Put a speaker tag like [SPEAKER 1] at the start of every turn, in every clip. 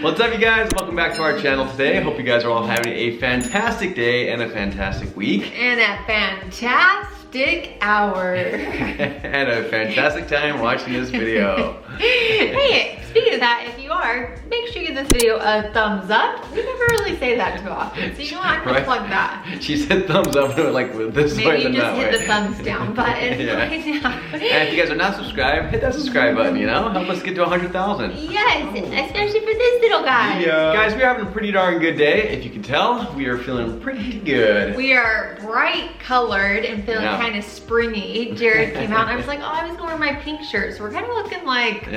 [SPEAKER 1] What's up, you guys? Welcome back to our channel today. Hope you guys are all having a fantastic day and a fantastic week.
[SPEAKER 2] And a fantastic hour.
[SPEAKER 1] And a fantastic time watching this video.
[SPEAKER 2] Hey, speaking of that, if you are, make sure you give this video a thumbs up. We never really say that too often, so you know what, I'm gonna plug that.
[SPEAKER 1] She said thumbs up, like this way
[SPEAKER 2] Maybe
[SPEAKER 1] than
[SPEAKER 2] you
[SPEAKER 1] that
[SPEAKER 2] just
[SPEAKER 1] way.
[SPEAKER 2] hit the thumbs down button right now.
[SPEAKER 1] And if you guys are not subscribed, hit that subscribe button, you know? Help us get to 100,000.
[SPEAKER 2] Yes, especially for this little guy.
[SPEAKER 1] Yeah. Guys, we're having a pretty darn good day. If you can tell, we are feeling pretty good.
[SPEAKER 2] We are bright colored and feeling kind of springy. Jared came out and I was like, oh, I was gonna wear my pink shirt. So we're kind of looking like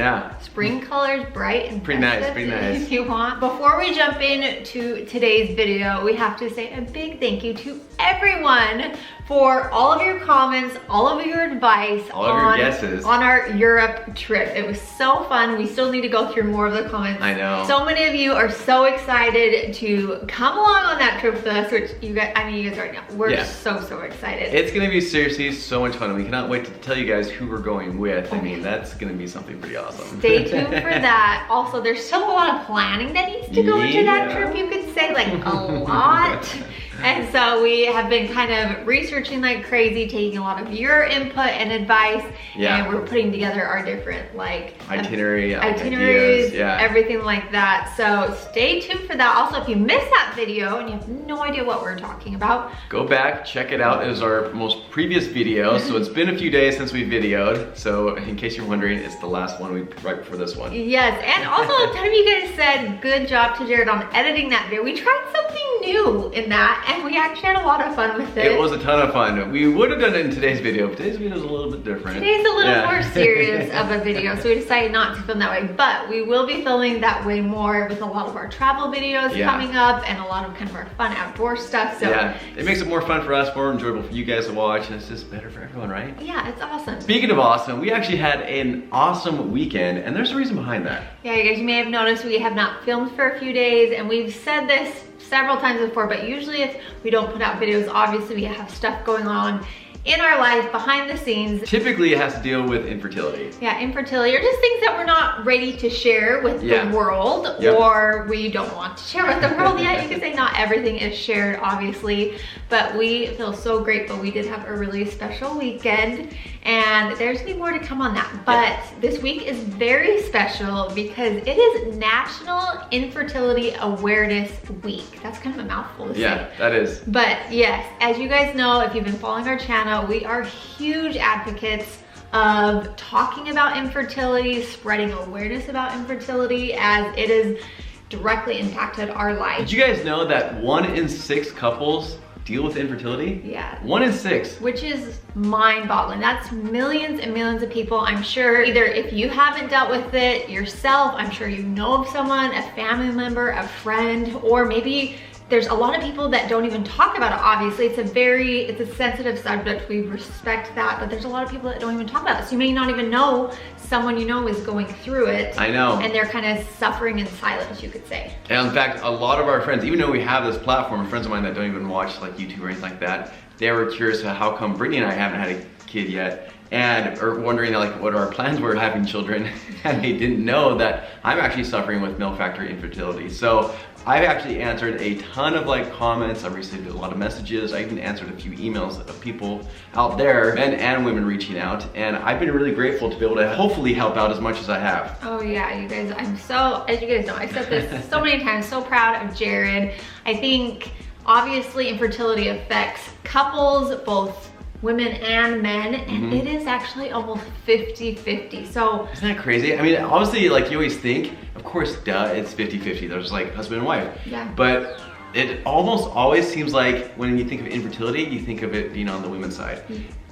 [SPEAKER 2] spring colors, bright and
[SPEAKER 1] pretty nice, pretty nice.
[SPEAKER 2] If you want. Before we jump into today's video, we have to say a big thank you to everyone for all of your comments, all of your advice,
[SPEAKER 1] all of your guesses
[SPEAKER 2] on our Europe trip. It was so fun. We still need to go through more of the comments.
[SPEAKER 1] I know.
[SPEAKER 2] So many of you are so excited to come along on that trip with us, which you guys, I mean, you guys already know. We're so excited.
[SPEAKER 1] It's gonna be seriously so much fun. We cannot wait to tell you guys who we're going with. I mean, that's gonna be something pretty awesome.
[SPEAKER 2] Stay tuned for that. Also, there's still a lot of planning that needs to go into that trip, you could say, like a lot. And so we have been kind of researching like crazy, taking a lot of your input and advice, and we're putting together our different like itineraries, ideas, everything like that. So stay tuned for that. Also, if you missed that video and you have no idea what we're talking about, go back, check it out. It was our most previous video, so it's been a few days since we videoed. So in case you're wondering, it's the last one right before this one. Yes, and also a ton of you guys said good job to Jared on editing that video. We tried something new in that, and we actually had a lot of fun with it. It was a ton of fun. We would have done it in today's video, but today's video is a little bit different. Today's a little more serious of a video, so we decided not to film that way, but we will be filming that way more with a lot of our travel videos coming up and a lot of kind of our fun outdoor stuff. So it makes it more fun for us, more enjoyable for you guys to watch, and it's just better for everyone, right? Yeah, it's awesome. Speaking of awesome, we actually had an awesome weekend, and there's a reason behind that. Yeah, you guys, you may have noticed we have not filmed for a few days, and we've said this several times before, but usually if we don't put out videos, obviously we have stuff going on in our life behind the scenes. Typically it has to deal with infertility. Yeah, infertility, or just things that we're not ready to share with the world, or we don't want to share with the world yet. You could say not everything is shared, obviously, but we feel so grateful. We did have a really special weekend, and there's gonna be more to come on that. But this week is very special because it is National Infertility Awareness Week. That's kind of a mouthful to say. Yeah, that is. But yes, as you guys know, if you've been following our channel, we are huge advocates of talking about infertility, spreading awareness about infertility, as it has directly impacted our life. Did you guys know that 1 in 6 couples deal with infertility? Yeah. 1 in 6. Which is mind-boggling. That's millions and millions of people. I'm sure either if you haven't dealt with it yourself, I'm sure you know of someone, a family member, a friend, or maybe there's a lot of people that don't even talk about it. Obviously, it's a sensitive subject. We respect that, but there's a lot of people that don't even talk about it. So you may not even know someone you know is going through it. I know. And they're kind of suffering in silence, you could say. And in fact, a lot of our friends, even though we have this platform, friends of mine that don't even watch like YouTube or anything like that, they were curious about how come Brittany and I haven't had a kid yet, and are wondering like what our plans were having children, and they didn't know that I'm actually suffering with male factor infertility. So I've actually answered a ton of like comments. I've received a lot of messages. I even answered a few emails of people out there, men and women, reaching out, and I've been really grateful to be able to hopefully help out as much as I have. Oh yeah, you guys, I'm so, as you guys know, I've said this so many times, so proud of Jared. I think obviously infertility affects couples, both women and men, and it is actually almost 50-50. So isn't that crazy? I mean, obviously, like you always think, of course, duh, it's 50-50. There's like husband and wife. Yeah. But it almost always seems like when you think of infertility, you think of it being on the women's side.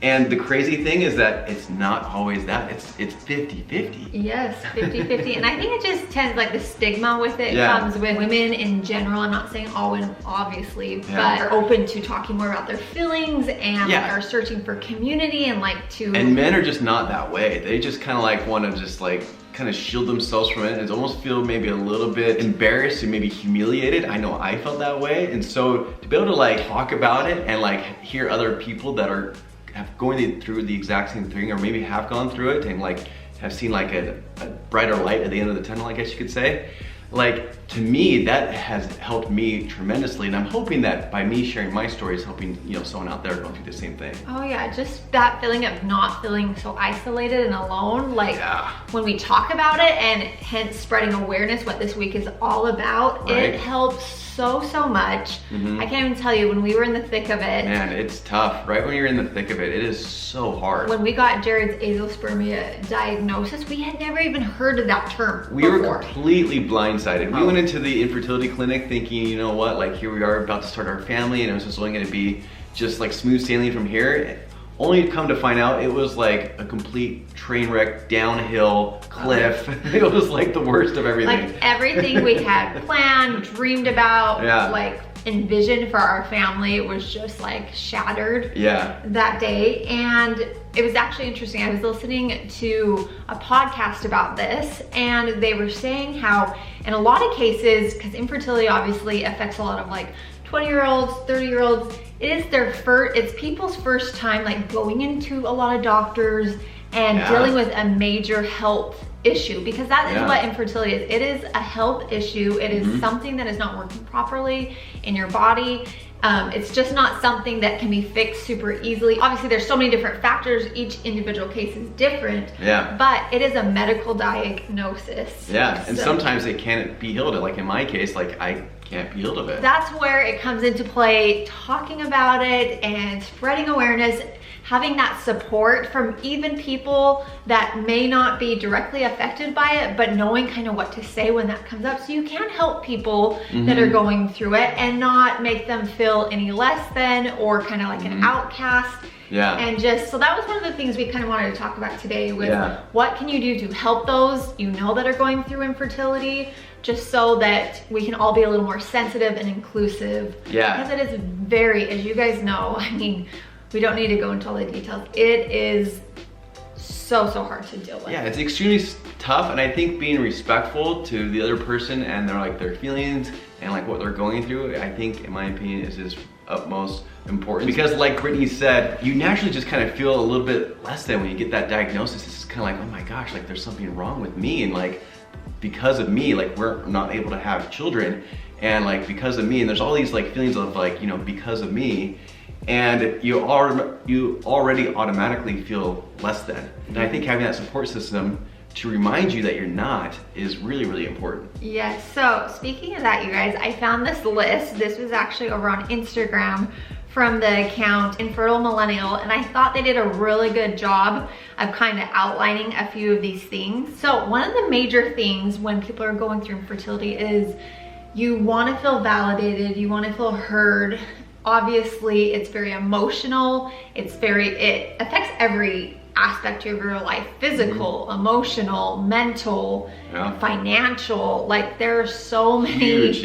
[SPEAKER 2] And the crazy thing is that it's not always that. It's 50-50. Yes, 50-50. And I think it just tends, like the stigma with it comes with women in general. I'm not saying all women, obviously, but are open to talking more about their feelings and like, are searching for community and like to... And men are just not that way. They just kind of like want to just like kind of shield themselves from it and almost feel maybe a little bit embarrassed and maybe humiliated. I know I felt that way. And so to be able to like talk about it and like hear other people that are going through the exact same thing, or maybe have gone through it and like have seen like a brighter light at the end of the tunnel, I guess you could say,
[SPEAKER 1] like, to me, that has helped me tremendously, and I'm hoping that by me sharing my story is helping, you know, someone out there going through the same thing.
[SPEAKER 2] Oh yeah, just that feeling of not feeling so isolated and alone, like when we talk about it, and hence spreading awareness what this week is all about, it helps so much. I can't even tell you, when we were in the thick of it.
[SPEAKER 1] Man, it's tough. Right when you're in the thick of it, it is so hard.
[SPEAKER 2] When we got Jared's azoospermia diagnosis, we had never even heard of that term
[SPEAKER 1] We were completely blindsided. We went into the infertility clinic thinking, you know what, like here we are about to start our family, and it was just only gonna be just like smooth sailing from here. Only to come to find out it was like a complete train wreck, downhill cliff. It was like the worst of everything.
[SPEAKER 2] Like everything we had planned, dreamed about, like envisioned for our family was just like shattered that day. And it was actually interesting. I was listening to a podcast about this, and they were saying how in a lot of cases, because infertility obviously affects a lot of like 20-year-olds, 30-year-olds, it's people's first time like going into a lot of doctors and dealing with a major health issue, because that is what infertility is. It is a health issue. It is something that is not working properly in your body. It's just not something that can be fixed super easily. Obviously, there's so many different factors. Each individual case is different. But it is a medical diagnosis.
[SPEAKER 1] And sometimes it can't be healed. Like in my case, like I can't be healed of it.
[SPEAKER 2] That's where it comes into play, talking about it and spreading awareness, having that support from even people that may not be directly affected by it, but knowing kind of what to say when that comes up, so you can help people that are going through it and not make them feel any less than or kind of like an outcast. And just, so that was one of the things we kind of wanted to talk about today was what can you do to help those you know that are going through infertility, just so that we can all be a little more sensitive and inclusive. Because it is very, as you guys know, I mean, we don't need to go into all the details. It is so hard to deal with.
[SPEAKER 1] Yeah, it's extremely tough, and I think being respectful to the other person and their feelings and like what they're going through, I think, in my opinion, is utmost important. Because like Brittany said, you naturally just kind of feel a little bit less than when you get that diagnosis. It's just kind of like, oh my gosh, like there's something wrong with me, and like because of me, like we're not able to have children, and like because of me, and there's all these like feelings of like, you know, because of me, and you already automatically feel less than. And I think having that support system to remind you that you're not is really important.
[SPEAKER 2] Yes, so speaking of that, you guys, I found this list. This was actually over on Instagram from the account Infertile Millennial, and I thought they did a really good job of kind of outlining a few of these things. So one of the major things when people are going through infertility is you want to feel validated, you want to feel heard. Obviously, it's very emotional. It affects every aspect of your life: physical, emotional, mental, financial. Like there are so many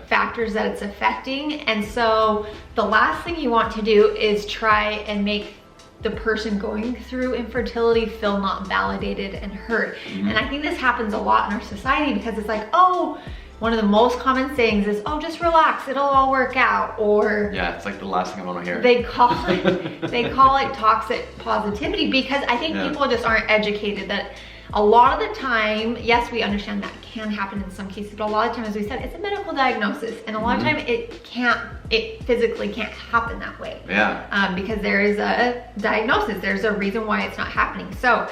[SPEAKER 2] factors that it's affecting. And so the last thing you want to do is try and make the person going through infertility feel not validated and heard. And I think this happens a lot in our society, because it's like, oh, one of the most common sayings is, oh, just relax, it'll all work out. Or
[SPEAKER 1] it's like the last thing I want to hear.
[SPEAKER 2] They call it toxic positivity, because I think people just aren't educated that a lot of the time, yes, we understand that can happen in some cases, but a lot of times, as we said, it's a medical diagnosis, and a lot of time it physically can't happen that way. Because there is a diagnosis, there's a reason why it's not happening. So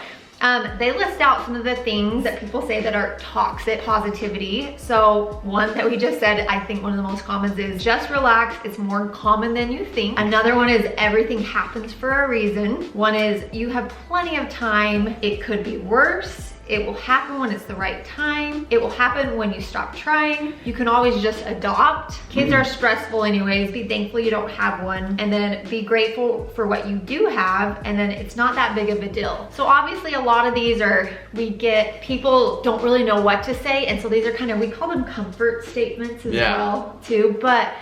[SPEAKER 2] they list out some of the things that people say that are toxic positivity. So one that we just said, I think one of the most common is just relax. It's more common than you think. Another one is everything happens for a reason. One is you have plenty of time. It could be worse. It will happen when it's the right time. It will happen when you stop trying. You can always just adopt. Kids are stressful anyways. Be thankful you don't have one. And then be grateful for what you do have. And then it's not that big of a deal. So obviously a lot of these people don't really know what to say. And so these are kind of, we call them comfort statements as well too. But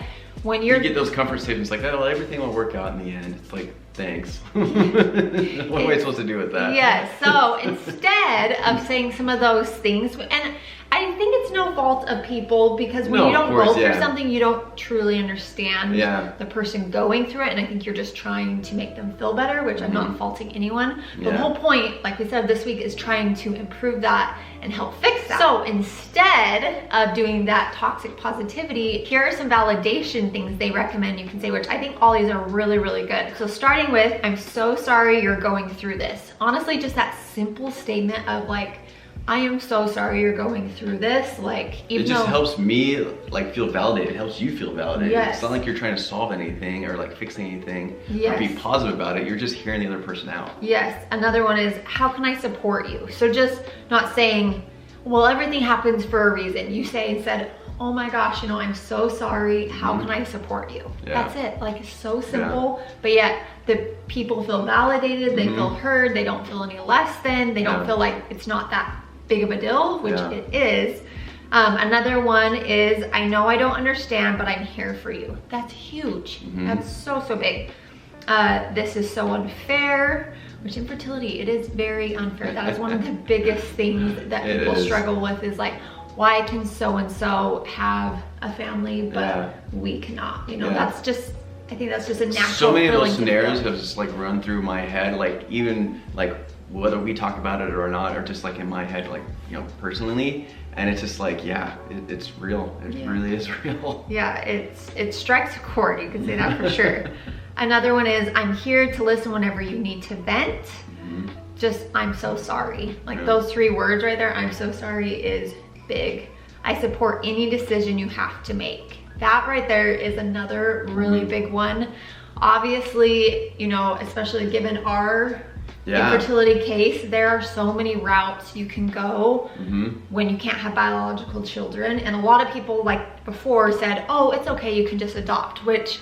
[SPEAKER 2] when you
[SPEAKER 1] get those comfort statements like, oh, well, everything will work out in the end. It's like, thanks. What am I supposed to do with that?
[SPEAKER 2] Yes, so instead of saying some of those things, and I think it's no fault of people, because when you don't go through something, you don't truly understand the person going through it. And I think you're just trying to make them feel better, which I'm not faulting anyone. But the whole point, like we said this week, is trying to improve that and help fix that. So instead of doing that toxic positivity, here are some validation things they recommend you can say, which I think all these are really, really good. So starting with, I'm so sorry you're going through this. Honestly, just that simple statement of like, I am so sorry you're going through this. Like, even
[SPEAKER 1] it just helps me like feel validated. It helps you feel validated.
[SPEAKER 2] Yes.
[SPEAKER 1] It's not like you're trying to solve anything or like fix anything
[SPEAKER 2] yes.
[SPEAKER 1] or be positive about it. You're just hearing the other person out.
[SPEAKER 2] Yes. Another one is, how can I support you? So just not saying, well, everything happens for a reason. You say instead, oh my gosh, you know, I'm so sorry. How can I support you? That's it. Like, it's so simple, but yet the people feel validated. They feel heard. They don't feel any less than. They don't feel like it's not that big of a deal, which it is. Another one is, I know I don't understand, but I'm here for you. That's huge. That's so, so big. This is so unfair, which infertility, it is very unfair. That is one of the biggest things that people struggle with, is like, why can so-and-so have a family, but we cannot? You know, that's just, I think that's just a natural
[SPEAKER 1] So many of those scenarios have just like run through my head, like even like whether we talk about it or not, or just like in my head, like, you know, personally. And it's just like, it's real. It really is real. Yeah,
[SPEAKER 2] it strikes a chord, you can say that for sure. Another one is, I'm here to listen whenever you need to vent. Just, I'm so sorry. Like those 3 words right there, I'm so sorry, is big. I support any decision you have to make. That right there is another really big one. Obviously, you know, especially given our infertility case, there are so many routes you can go when you can't have biological children. And a lot of people, like before, said, oh, it's okay, you can just adopt, which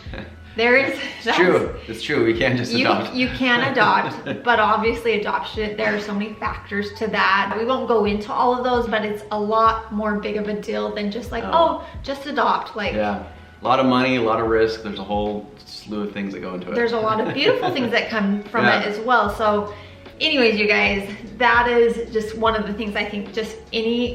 [SPEAKER 2] there is.
[SPEAKER 1] It's true. It's true. We can't just adopt.
[SPEAKER 2] You can adopt, but obviously adoption, there are so many factors to that. We won't go into all of those, but it's a lot more big of a deal than just like, oh, just adopt. Like,
[SPEAKER 1] a lot of money, a lot of risk. There's a whole slew of things that go into it.
[SPEAKER 2] There's a lot of beautiful things that come from it as well. So anyways, you guys, that is just one of the things I think, just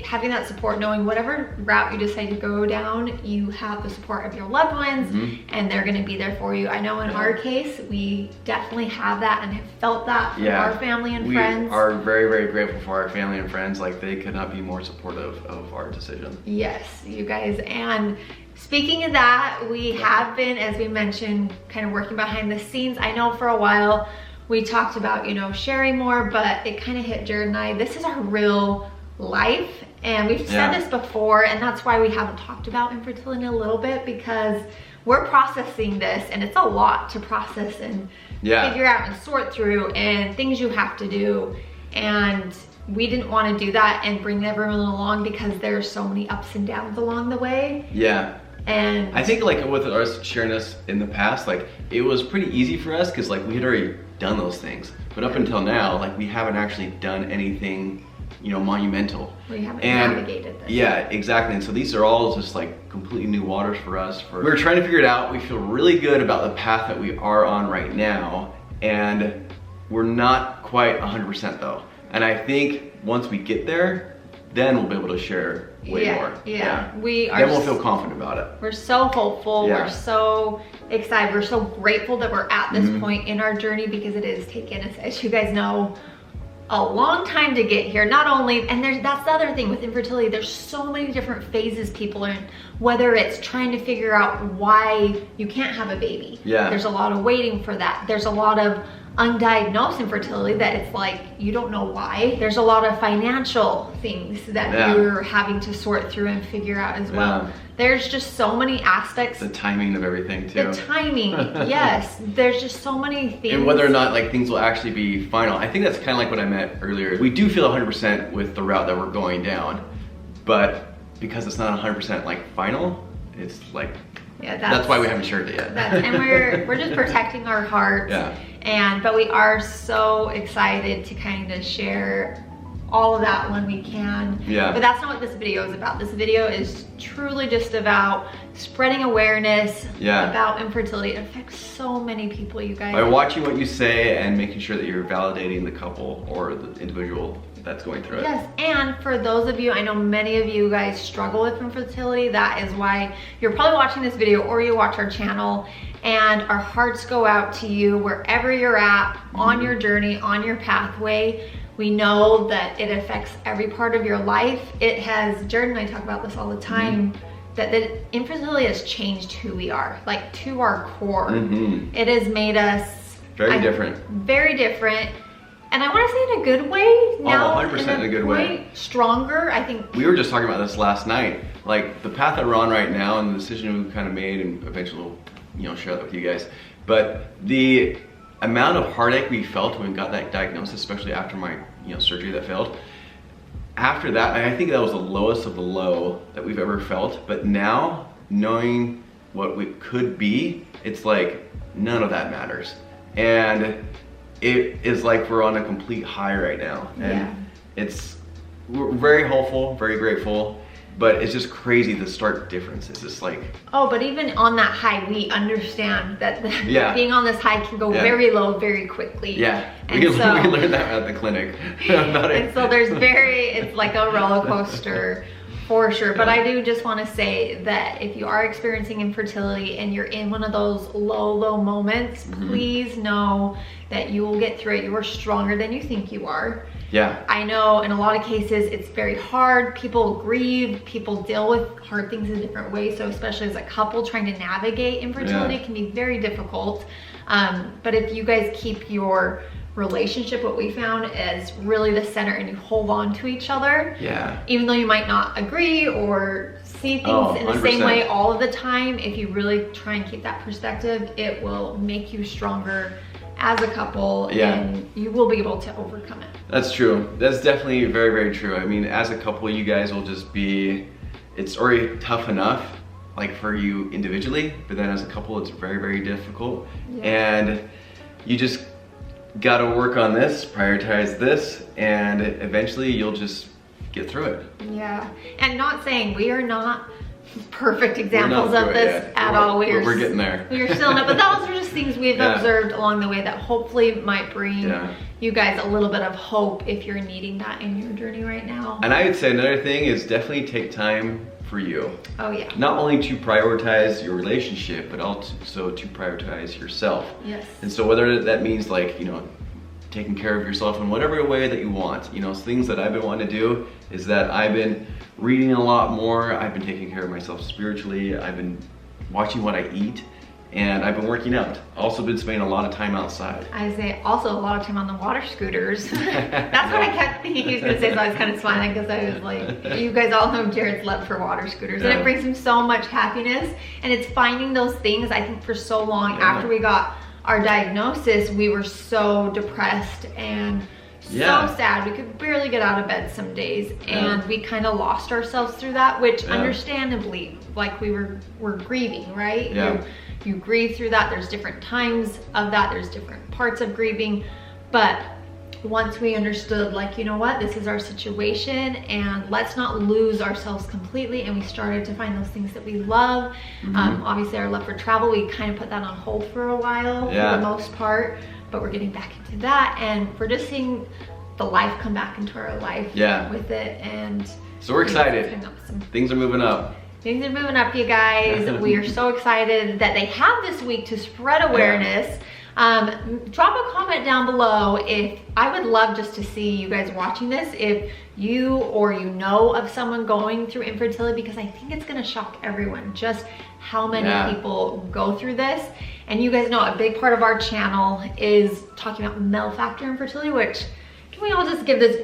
[SPEAKER 2] having that support, knowing whatever route you decide to go down, you have the support of your loved ones and they're gonna be there for you. I know in our case, we definitely have that and have felt that from our family and friends.
[SPEAKER 1] We are very, very grateful for our family and friends. Like, they could not be more supportive of our decision.
[SPEAKER 2] Yes, you guys. And speaking of that, we have been, as we mentioned, kind of working behind the scenes. I know for a while, we talked about, you know, sharing more, but it kind of hit Jared and I, this is our real life. And we've said this before, and that's why we haven't talked about infertility a little bit, because we're processing this and it's a lot to process and figure out and sort through, and things you have to do. And we didn't want to do that and bring everyone along, because there's so many ups and downs along the way. And
[SPEAKER 1] I think like with us sharing this in the past, like it was pretty easy for us because like we had already done those things. But up until now, like we haven't actually done anything, you know, monumental.
[SPEAKER 2] We haven't navigated this.
[SPEAKER 1] Yeah, exactly. And so these are all just like completely new waters for us. We're trying to figure it out. We feel really good about the path that we are on right now. And we're not quite 100% though. And I think once we get there, then we'll be able to share way more.
[SPEAKER 2] We are.
[SPEAKER 1] Then we'll feel confident about it.
[SPEAKER 2] We're so hopeful. We're so excited. We're so grateful that we're at this point in our journey, because it has taken us, as you guys know, a long time to get here. Not only, and that's the other thing with infertility, there's so many different phases people are in, whether it's trying to figure out why you can't have a baby. There's a lot of waiting for that. There's a lot of undiagnosed infertility that it's like you don't know why. There's a lot of financial things that you're having to sort through and figure out as well. There's just so many aspects.
[SPEAKER 1] The timing of everything too.
[SPEAKER 2] The timing, yes. There's just so many things.
[SPEAKER 1] And whether or not like things will actually be final. I think that's kind of like what I meant earlier. We do feel 100% with the route that we're going down, but because it's not 100% like final, it's like, that's why we haven't shared it yet.
[SPEAKER 2] And we're just protecting our hearts. But we are so excited to kind of share all of that when we can. But that's not what this video is about. This video is truly just about spreading awareness about infertility. It affects so many people, you guys.
[SPEAKER 1] By watching what you say and making sure that you're validating the couple or the individual that's going through it.
[SPEAKER 2] Yes, and for those of you, I know many of you guys struggle with infertility. That is why you're probably watching this video or you watch our channel, and our hearts go out to you wherever you're at on your journey, on your pathway. We know that it affects every part of your life. It has, Jared and I talk about this all the time, that infertility has changed who we are, like to our core. It has made us
[SPEAKER 1] very different.
[SPEAKER 2] Very different. And I want to say in a good way. Now,
[SPEAKER 1] 100% in a good way.
[SPEAKER 2] Stronger, I think.
[SPEAKER 1] We were just talking about this last night. Like the path that we're on right now and the decision we kind of made, and eventually we'll, you know, share that with you guys. But the amount of heartache we felt when we got that diagnosis, especially after my, you know, surgery that failed. After that, I think that was the lowest of the low that we've ever felt. But now, knowing what we could be, it's like none of that matters. And it is like we're on a complete high right now. And we're very hopeful, very grateful. But it's just crazy the stark differences. It's like,
[SPEAKER 2] oh, but even on that high, we understand that being on this high can go very low very quickly.
[SPEAKER 1] Yeah, we learned that at the clinic.
[SPEAKER 2] And so it's like a roller coaster for sure. But I do just want to say that if you are experiencing infertility and you're in one of those low moments, please know that you will get through it. You are stronger than you think you are.
[SPEAKER 1] Yeah.
[SPEAKER 2] I know in a lot of cases it's very hard. People grieve, people deal with hard things in different ways. So especially as a couple trying to navigate infertility can be very difficult. But if you guys keep your relationship, what we found, is really the center, and you hold on to each other.
[SPEAKER 1] Yeah.
[SPEAKER 2] Even though you might not agree or see things in the same way all of the time, if you really try and keep that perspective, it will make you stronger as a couple, and you will be able to overcome it.
[SPEAKER 1] That's true. That's definitely very, very true. I mean, as a couple, you guys will just be, it's already tough enough, like for you individually, but then as a couple, it's very, very difficult. And you just gotta work on this, prioritize this, and eventually you'll just get through it.
[SPEAKER 2] Yeah, and not saying we are not perfect examples of this at all.
[SPEAKER 1] We're getting there.
[SPEAKER 2] We're still not, but those are just things we've observed along the way that hopefully might bring you guys a little bit of hope if you're needing that in your journey right now.
[SPEAKER 1] And I would say another thing is definitely take time for you.
[SPEAKER 2] Oh yeah.
[SPEAKER 1] Not only to prioritize your relationship, but also to prioritize yourself.
[SPEAKER 2] Yes.
[SPEAKER 1] And so whether that means like, you know, taking care of yourself in whatever way that you want. You know, things that I've been wanting to do is that I've been reading a lot more. I've been taking care of myself spiritually. I've been watching what I eat, and I've been working out. Also been spending a lot of time outside.
[SPEAKER 2] I say also a lot of time on the water scooters. That's what I kept thinking he was gonna say, so I was kind of smiling because I was like, you guys all know Jared's love for water scooters, and it brings him so much happiness. And it's finding those things. I think for so long after we got our diagnosis, we were so depressed and so sad. We could barely get out of bed some days, and we kind of lost ourselves through that, which understandably, like we're grieving, right? You grieve through that. There's different times of that. There's different parts of grieving. But once we understood, like, you know what, this is our situation, and let's not lose ourselves completely, and we started to find those things that we love. Obviously our love for travel, we kind of put that on hold for a while for the most part, but we're getting back into that, and we're just seeing the life come back into our life with it. And
[SPEAKER 1] so we're excited. Things are moving up.
[SPEAKER 2] Things are moving up, you guys. We are so excited that they have this week to spread awareness. Drop a comment down below if, I would love just to see you guys watching this, if you or you know of someone going through infertility, because I think it's gonna shock everyone just how many people go through this. And you guys know a big part of our channel is talking about male factor infertility, which, can we all just give this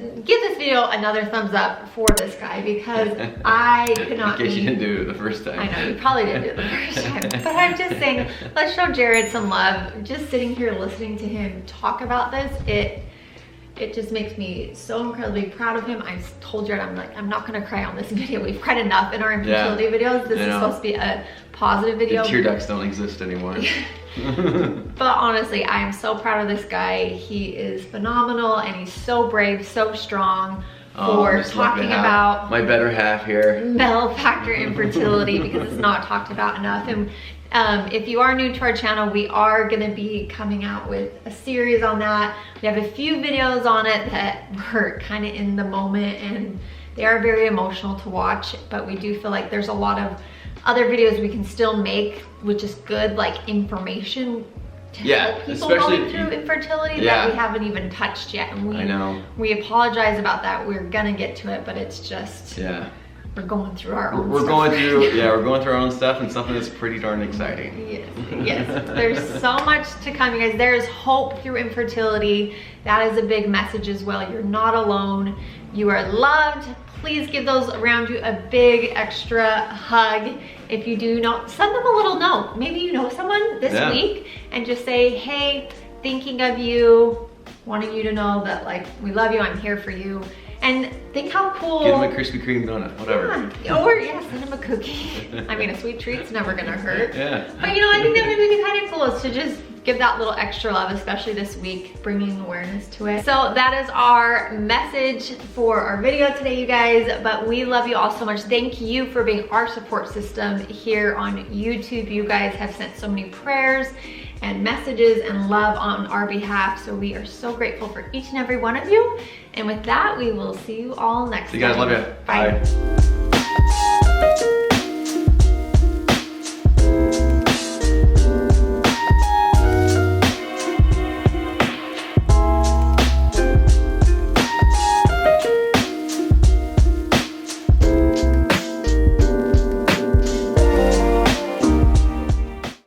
[SPEAKER 2] video another thumbs up for this guy, because I could not.
[SPEAKER 1] In case you didn't do it the first time.
[SPEAKER 2] I know, you probably didn't do it the first time. But I'm just saying, let's show Jared some love. Just sitting here listening to him talk about this, it just makes me so incredibly proud of him. I told Jared, I'm like, I'm not gonna cry on this video. We've cried enough in our infertility videos. This is supposed to be a positive video.
[SPEAKER 1] The tear ducts don't exist anymore.
[SPEAKER 2] But honestly, I am so proud of this guy. He is phenomenal, and he's so brave, so strong for talking about
[SPEAKER 1] my better half here.
[SPEAKER 2] Male factor infertility because it's not talked about enough. And if you are new to our channel, we are going to be coming out with a series on that. We have a few videos on it that were kind of in the moment and they are very emotional to watch, but we do feel like there's a lot of other videos we can still make, which is good, like information to help people going through infertility that we haven't even touched yet. And we apologize about that. We're gonna get to it, but it's just we're going through our own
[SPEAKER 1] we're going through our own stuff, and something that's pretty darn exciting.
[SPEAKER 2] Yes, there's so much to come, you guys. There's hope through infertility. That is a big message as well. You're not alone. You are loved. Please give those around you a big extra hug. If you do know, send them a little note. Maybe you know someone this week and just say, hey, thinking of you, wanting you to know that like we love you, I'm here for you. And think how cool.
[SPEAKER 1] Give them a Krispy Kreme donut, whatever.
[SPEAKER 2] Or send them a cookie. I mean, a sweet treat's never gonna hurt.
[SPEAKER 1] Yeah.
[SPEAKER 2] But you know, I think that would be kind of cool is to just give that little extra love, especially this week, bringing awareness to it. So that is our message for our video today, you guys. But we love you all so much. Thank you for being our support system here on YouTube. You guys have sent so many prayers and messages and love on our behalf. So we are so grateful for each and every one of you. And with that, we will see you all next time.
[SPEAKER 1] See you guys, love you.
[SPEAKER 2] Bye.